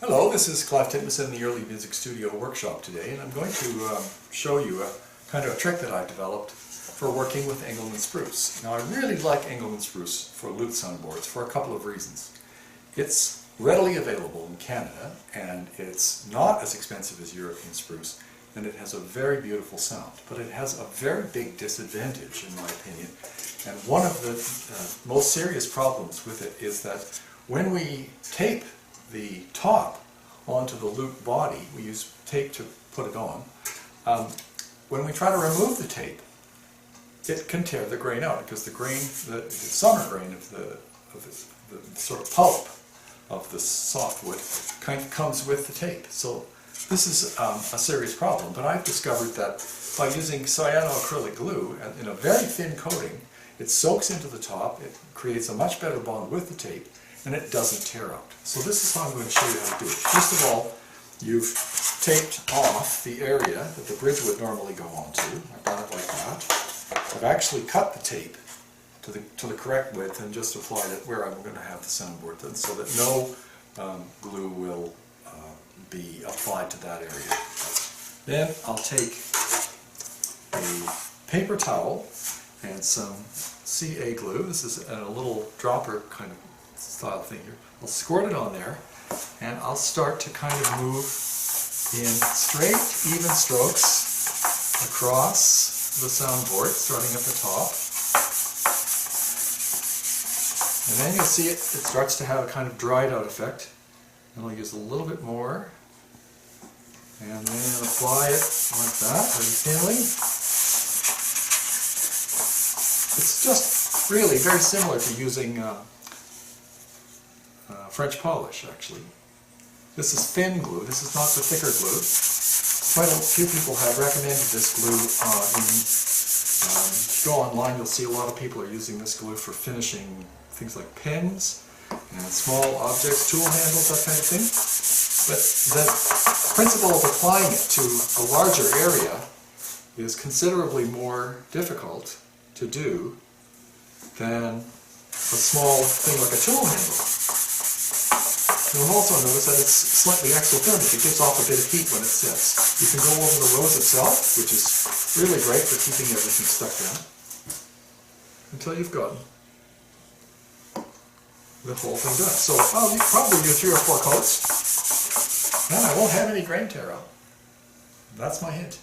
Hello, this is Clive Titmuss in the Early Music Studio workshop today, and I'm going to show you a kind of a trick that I've developed for working with Engelmann spruce. Now, I really like Engelmann spruce for lute soundboards for a couple of reasons. It's readily available in Canada, and it's not as expensive as European spruce, and it has a very beautiful sound. But it has a very big disadvantage, in my opinion, and one of the most serious problems with it is that when we tape the top onto the lute body, we use tape to put it on. When we try to remove the tape, it can tear the grain out because the grain, the summer grain of the sort of pulp of the softwood kind of comes with the tape. So this is a serious problem, but I've discovered that by using cyano-acrylic glue in a very thin coating, it soaks into the top, it creates a much better bond with the tape, and it doesn't tear out. So this is how I'm going to show you how to do it. First of all, you've taped off the area that the bridge would normally go onto. I've done it like that. I've actually cut the tape to the correct width and just applied it where I'm going to have the soundboard then, so that no glue will be applied to that area. Then I'll take a paper towel and some CA glue. This is a little dropper kind of style thing here. I'll squirt it on there, and I'll start to kind of move in straight, even strokes across the soundboard, starting at the top. And then you'll see it starts to have a kind of dried out effect. And I'll use a little bit more, and then apply it like that, very thinly. It's just really very similar to using French polish, actually. This is thin glue, this is not the thicker glue. Quite a few people have recommended this glue. If you go online, you'll see a lot of people are using this glue for finishing things like pens and small objects, tool handles, that kind of thing. But the principle of applying it to a larger area is considerably more difficult to do than a small thing like a tool handle. You'll also notice that it's slightly exothermic. It gives off a bit of heat when it sits. You can go over the rose itself, which is really great for keeping everything stuck down, until you've gotten the whole thing done. So I'll probably do 3 or 4 coats, and I won't have any grain tear out. That's my hint.